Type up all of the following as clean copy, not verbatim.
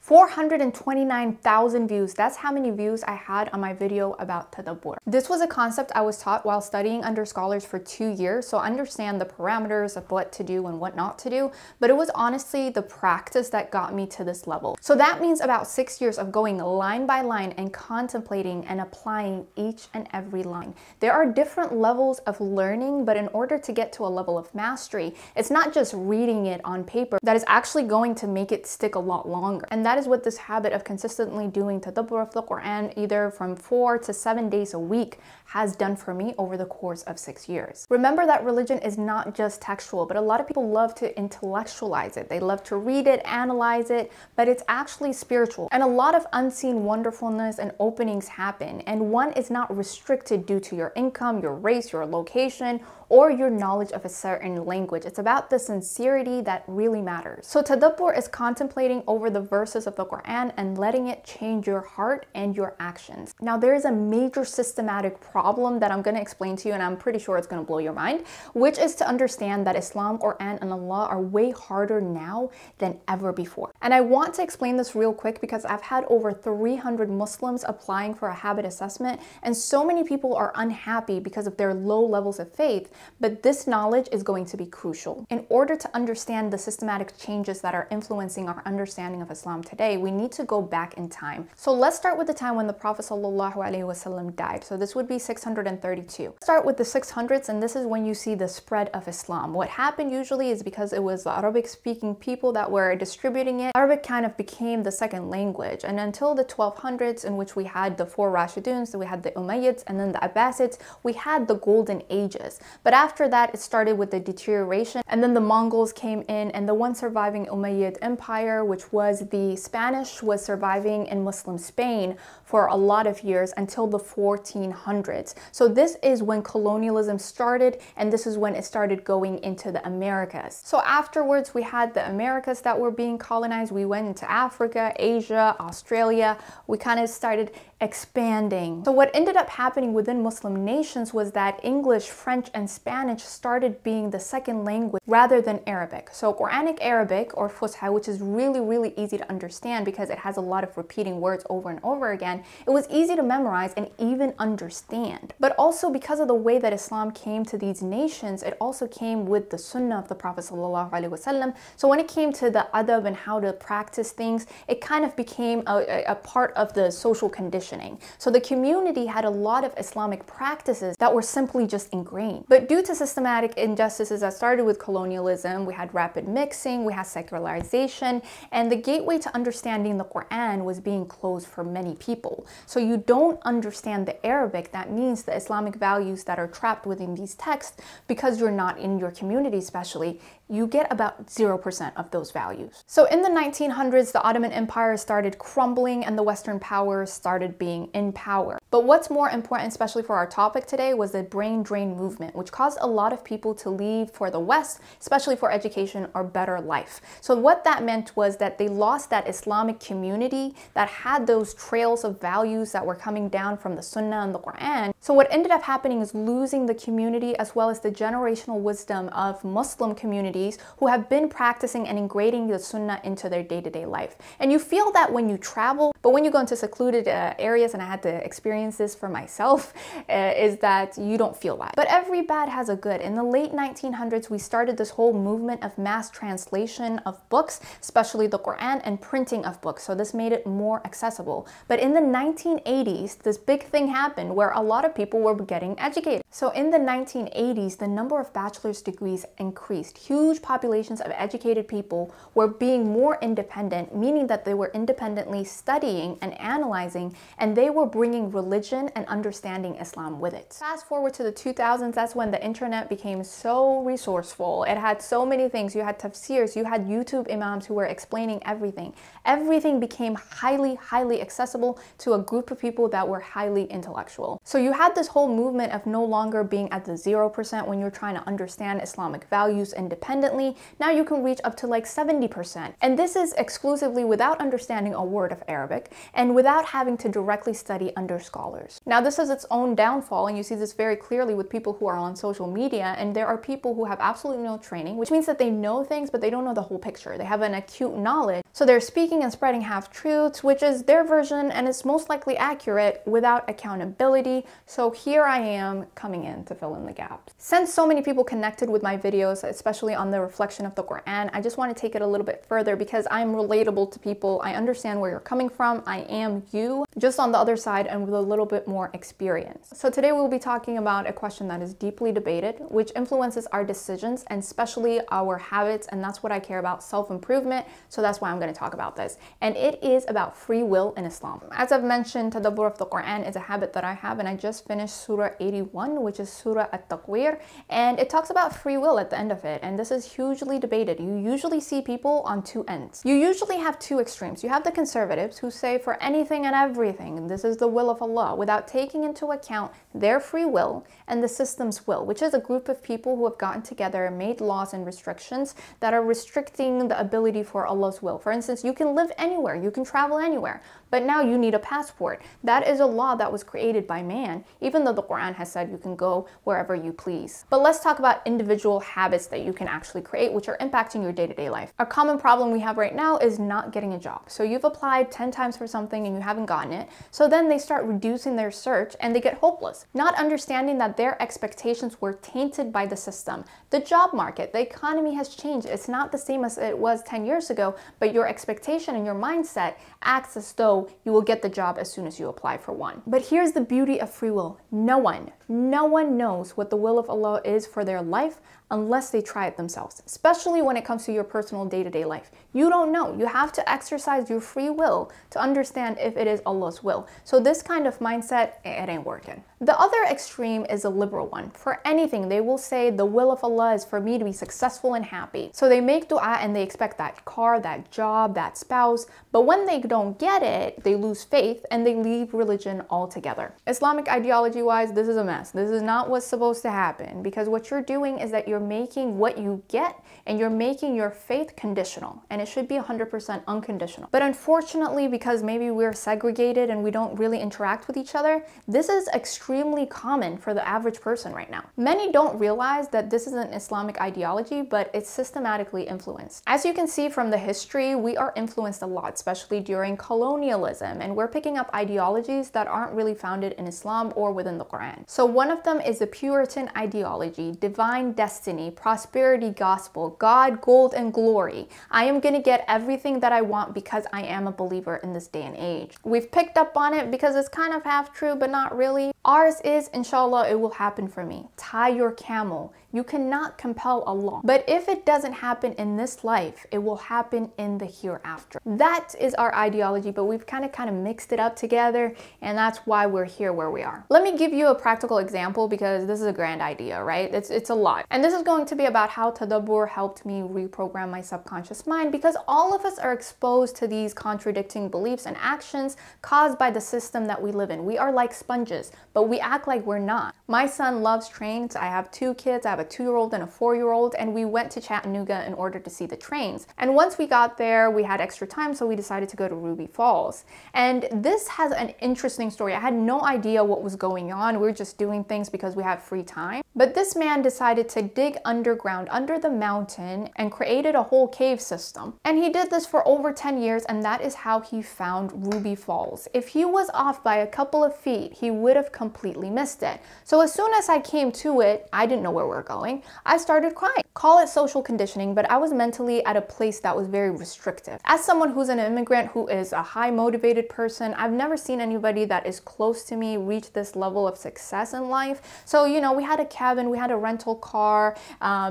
429,000 views. That's how many views I had on my video about tadabbur. This was a concept I was taught while studying under scholars for 2 years, so I understand the parameters of what to do and what not to do, but it was honestly the practice that got me to this level. So that means about 6 years of going line by line and contemplating and applying each and every line. There are different levels of learning, but in order to get to a level of mastery, it's not just reading it on paper that is actually going to make it stick a lot longer. And that is what this habit of consistently doing tadabbur of the Quran either from 4 to 7 days a week has done for me over the course of 6 years. Remember that religion is not just textual, but a lot of people love to intellectualize it. They love to read it, analyze it, but it's actually spiritual. And a lot of unseen wonderfulness and openings happen, and one is not restricted due to your income, your race, your location, or your knowledge of a certain language. It's about the sincerity that really matters. So tadabbur is contemplating over the verses of the Quran and letting it change your heart and your actions. Now there is a major systematic problem that I'm going to explain to you, and I'm pretty sure it's going to blow your mind, which is to understand that Islam, Quran, and Allah are way harder now than ever before. And I want to explain this real quick because I've had over 300 Muslims applying for a habit assessment, and so many people are unhappy because of their low levels of faith. But this knowledge is going to be crucial. In order to understand the systematic changes that are influencing our understanding of Islam today, we need to go back in time. So let's start with the time when the Prophet ﷺ died. So this would be 632. Start with the 600s, and this is when you see the spread of Islam. What happened usually is because it was the Arabic-speaking people that were distributing it, Arabic kind of became the second language. And until the 1200s, in which we had the 4 Rashiduns, so we had the Umayyads, and then the Abbasids, we had the golden ages. But after that, it started with the deterioration, and then the Mongols came in, and the one surviving Umayyad Empire, which was the Spanish, was surviving in Muslim Spain for a lot of years until the 1400s. So this is when colonialism started, and this is when it started going into the Americas. So afterwards, we had the Americas that were being colonized. We went into Africa, Asia, Australia. We kind of started expanding. So what ended up happening within Muslim nations was that English, French, and Spanish started being the second language rather than Arabic. So Quranic Arabic, or Fusha, which is really easy to understand because it has a lot of repeating words over and over again, it was easy to memorize and even understand. But also because of the way that Islam came to these nations, it also came with the Sunnah of the Prophet ﷺ. So when it came to the adab and how to practice things, it kind of became a part of the social conditioning. So the community had a lot of Islamic practices that were simply just ingrained. But due to systematic injustices that started with colonialism, we had rapid mixing, we had secularization, and the gateway to understanding the Quran was being closed for many people. So you don't understand the Arabic, that means the Islamic values that are trapped within these texts, because you're not in your community especially, you get about 0% of those values. So in the 1900s, the Ottoman Empire started crumbling and the Western powers started being in power. But what's more important, especially for our topic today, was the brain drain movement, which caused a lot of people to leave for the West, especially for education or better life. So what that meant was that they lost that Islamic community that had those trails of values that were coming down from the Sunnah and the Quran. So what ended up happening is losing the community as well as the generational wisdom of Muslim communities who have been practicing and ingraining the Sunnah into their day-to-day life. And you feel that when you travel, but when you go into secluded areas, and I had to experience this for myself, is that you don't feel that. But every bad has a good. In the late 1900s, we started this whole movement of mass translation of books, especially the Quran, and printing of books. So this made it more accessible. But in the 1980s, this big thing happened where a lot of people were getting educated. So in the 1980s, the number of bachelor's degrees increased. Huge populations of educated people were being more independent, meaning that they were independently studying and analyzing, and they were bringing religion and understanding Islam with it. Fast forward to the 2000s, that's when the internet became so resourceful. It had so many things. You had tafsirs, you had YouTube imams who were explaining everything. Everything became highly accessible to a group of people that were highly intellectual. So you had this whole movement of no longer being at the 0% when you're trying to understand Islamic values independently. Now you can reach up to like 70%. And this is exclusively without understanding a word of Arabic and without having to directly study under scholars. Now this is its own downfall, and you see this very clearly with people who are on social media, and there are people who have absolutely no training, which means that they know things but they don't know the whole picture. They have an acute knowledge, so they're speaking and spreading half-truths, which is their version and it's most likely accurate without accountability. So here I am coming in to fill in the gaps. Since so many people connected with my videos, especially on the reflection of the Quran, I just want to take it a little bit further because I'm relatable to people. I understand where you're coming from. I am you, just on the other side and with a little bit more experience. So today we'll be talking about a question that is deeply debated, which influences our decisions and especially our habits, and that's what I care about, self-improvement. So that's why I'm going to talk about this. And it is about free will in Islam. As I've mentioned, tadabbur of the Quran is a habit that I have, and I just finished Surah 81, which is Surah at-Taqweer, and it talks about free will at the end of it, and this is hugely debated. You usually see people on two ends. You usually have two extremes. You have the conservatives who say for anything and everything, this is the will of Allah, without taking into account their free will and the system's will, which is a group of people who have gotten together and made laws and restrictions that are restricting the ability for Allah's will. For instance, you can live anywhere, you can travel anywhere, but now you need a passport. That is a law that was created by man, even though the Quran has said you can go wherever you please. But let's talk about individual habits that you can actually create, which are impacting your day-to-day life. A common problem we have right now is not getting a job. So you've applied 10 times for something and you haven't gotten it. So then they start reducing their search and they get hopeless, not understanding that their expectations were tainted by the system. The job market, the economy has changed. It's not the same as it was 10 years ago, but your expectation and your mindset acts as though you will get the job as soon as you apply for one. But here's the beauty of free will. No one knows what the will of Allah is for their life unless they try it themselves, especially when it comes to your personal day-to-day life. You don't know. You have to exercise your free will to understand if it is Allah's will. So this kind of mindset, it ain't working. The other extreme is a liberal one. For anything, they will say the will of Allah is for me to be successful and happy. So they make dua and they expect that car, that job, that spouse, but when they don't get it, they lose faith and they leave religion altogether. Islamic ideology-wise, this is a mess. This is not what's supposed to happen, because what you're doing is that you're making what you get and you're making your faith conditional, and it should be 100% unconditional. But unfortunately, because maybe we're segregated and we don't really interact with each other, this is extremely common for the average person right now. Many don't realize that this is an Islamic ideology, but it's systematically influenced. As you can see from the history, we are influenced a lot, especially during colonialism, and we're picking up ideologies that aren't really founded in Islam or within the Quran. So one of them is the Puritan ideology, divine destiny, prosperity gospel, God, gold, and glory. I am gonna get everything that I want because I am a believer in this day and age. We've picked up on it because it's kind of half true, but not really. Ours is, inshallah, it will happen for me. Tie your camel. You cannot compel Allah. But if it doesn't happen in this life, it will happen in the hereafter. That is our ideology, but we've kind of mixed it up together, and that's why we're here where we are. Let me give you a practical example, because this is a grand idea, right? It's a lot. And this is going to be about how tadabbur helped me reprogram my subconscious mind, because all of us are exposed to these contradicting beliefs and actions caused by the system that we live in. We are like sponges, but we act like we're not. My son loves trains. I have two kids. I have a 2-year-old and a 4-year-old, and we went to Chattanooga in order to see the trains. And once we got there, we had extra time, so we decided to go to Ruby Falls. And this has an interesting story. I had no idea what was going on. We were just doing things because we had free time. But this man decided to dig underground, under the mountain, and created a whole cave system. And he did this for over 10 years, and that is how he found Ruby Falls. If he was off by a couple of feet, he would have completely missed it. So as soon as I came to it, I didn't know where we were going. I started crying. Call it social conditioning, but I was mentally at a place that was very restrictive. As someone who's an immigrant, who is a high motivated person, I've never seen anybody that is close to me reach this level of success in life. So, you know, we had a cabin, we had a rental car,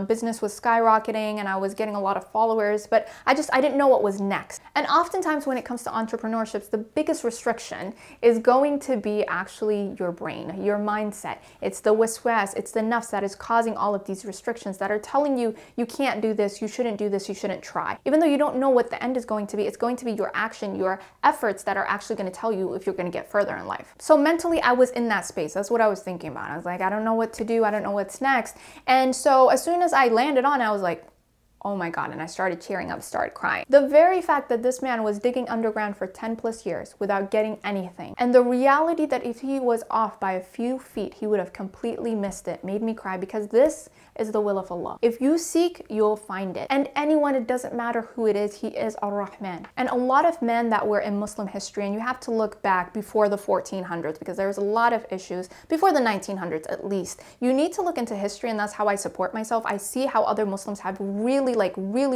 business was skyrocketing, and I was getting a lot of followers, but I didn't know what was next. And oftentimes when it comes to entrepreneurship, the biggest restriction is going to be actually your brain, your mindset. It's the waswas, it's the nafs that is causing all of these restrictions that are telling you, you can't do this, you shouldn't do this, you shouldn't try. Even though you don't know what the end is going to be, it's going to be your action, your efforts that are actually going to tell you if you're going to get further in life. So mentally, I was in that space. That's what I was thinking about. I was like, I don't know what to do. I don't know what's next. And so as soon as I landed on it, I was like, oh my God, and I started tearing up, started crying. The very fact that this man was digging underground for 10 plus years without getting anything, and the reality that if he was off by a few feet, he would have completely missed it, made me cry, because this is the will of Allah. If you seek, you'll find it. And anyone, it doesn't matter who it is, he is Ar-Rahman. And a lot of men that were in Muslim history, and you have to look back before the 1400s, because there's a lot of issues, before the 1900s at least. You need to look into history, and that's how I support myself. I see how other Muslims have really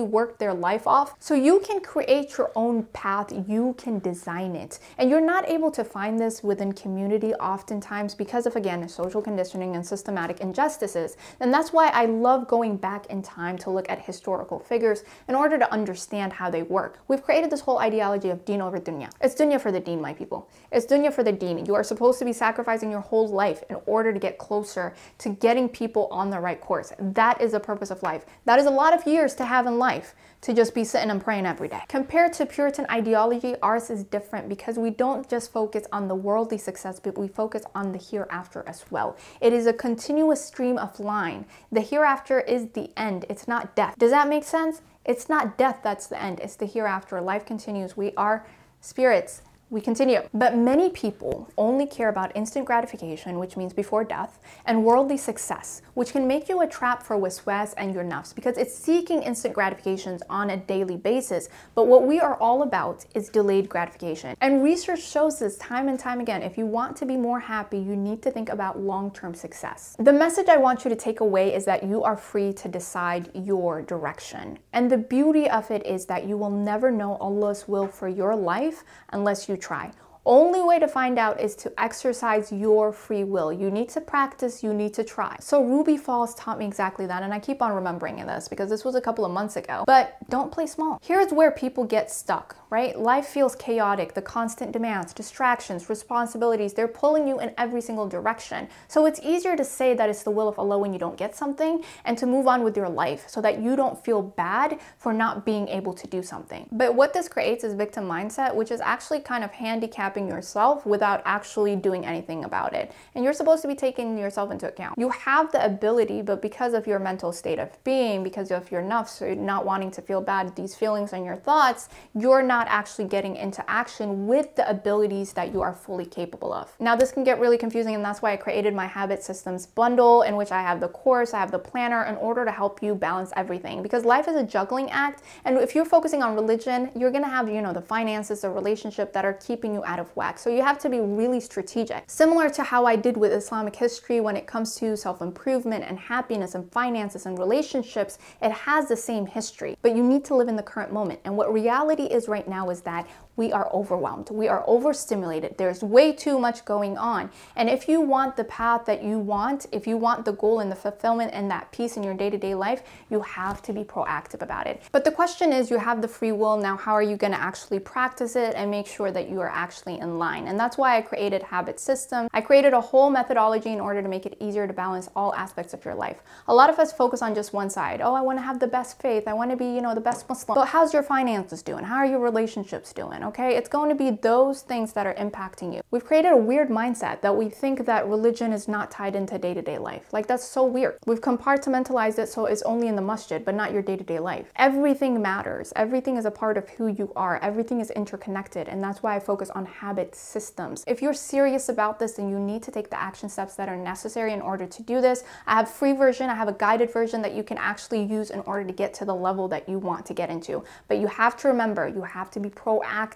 worked their life off. So you can create your own path, you can design it. And you're not able to find this within community oftentimes because of, again, social conditioning and systematic injustices. And that's why I love going back in time to look at historical figures in order to understand how they work. We've created this whole ideology of deen over dunya. It's dunya for the deen, my people. It's dunya for the deen. You are supposed to be sacrificing your whole life in order to get closer to getting people on the right course. That is the purpose of life. That is a lot of years to have in life, to just be sitting and praying every day. Compared to Puritan ideology, ours is different because we don't just focus on the worldly success, but we focus on the hereafter as well. It is a continuous stream of line. The hereafter is the end. It's not death. Does that make sense? It's not death that's the end. It's the hereafter. Life continues. We are spirits. We continue. But many people only care about instant gratification, which means before death, and worldly success, which can make you a trap for waswas and your nafs, because it's seeking instant gratifications on a daily basis. But what we are all about is delayed gratification. And research shows this time and time again. If you want to be more happy, you need to think about long-term success. The message I want you to take away is that you are free to decide your direction. And the beauty of it is that you will never know Allah's will for your life unless you try. Only way to find out is to exercise your free will. You need to practice, you need to try. So Ruby Falls taught me exactly that, and I keep on remembering this because this was a couple of months ago. But don't play small. Here's where people get stuck, right? Life feels chaotic, the constant demands, distractions, responsibilities, they're pulling you in every single direction. So it's easier to say that it's the will of Allah when you don't get something and to move on with your life so that you don't feel bad for not being able to do something. But what this creates is victim mindset, which is actually kind of handicapping yourself without actually doing anything about it. And you're supposed to be taking yourself into account. You have the ability, but because of your mental state of being, because of your nafs, not wanting to feel bad, these feelings and your thoughts, you're not actually getting into action with the abilities that you are fully capable of. Now, this can get really confusing, and that's why I created my habit systems bundle, in which I have the course, I have the planner, in order to help you balance everything. Because life is a juggling act, and if you're focusing on religion, you're gonna have, the finances, the relationship that are keeping you out of whack. So you have to be really strategic. Similar to how I did with Islamic history when it comes to self-improvement and happiness and finances and relationships, it has the same history, but you need to live in the current moment. And what reality is right now is that we are overwhelmed. We are overstimulated. There's way too much going on. And if you want the path that you want, if you want the goal and the fulfillment and that peace in your day-to-day life, you have to be proactive about it. But the question is, you have the free will. Now, how are you going to actually practice it and make sure that you are actually in line? And that's why I created Habit System. I created a whole methodology in order to make it easier to balance all aspects of your life. A lot of us focus on just one side. Oh, I want to have the best faith. I want to be, the best Muslim. But how's your finances doing? How are your relationships doing? Okay, it's going to be those things that are impacting you. We've created a weird mindset that we think that religion is not tied into day-to-day life. Like, that's so weird. We've compartmentalized it so it's only in the masjid, but not your day-to-day life. Everything matters. Everything is a part of who you are. Everything is interconnected, and that's why I focus on habit systems. If you're serious about this, then you need to take the action steps that are necessary in order to do this. I have a free version. I have a guided version that you can actually use in order to get to the level that you want to get into. But you have to remember, you have to be proactive.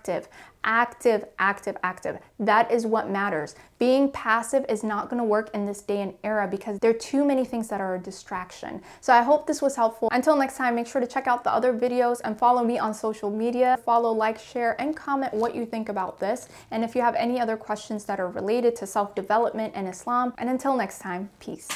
Active. That is what matters. Being passive is not going to work in this day and era because there are too many things that are a distraction. So I hope this was helpful. Until next time, make sure to check out the other videos and follow me on social media. Follow, like, share, and comment what you think about this. And if you have any other questions that are related to self-development and Islam. And until next time, peace.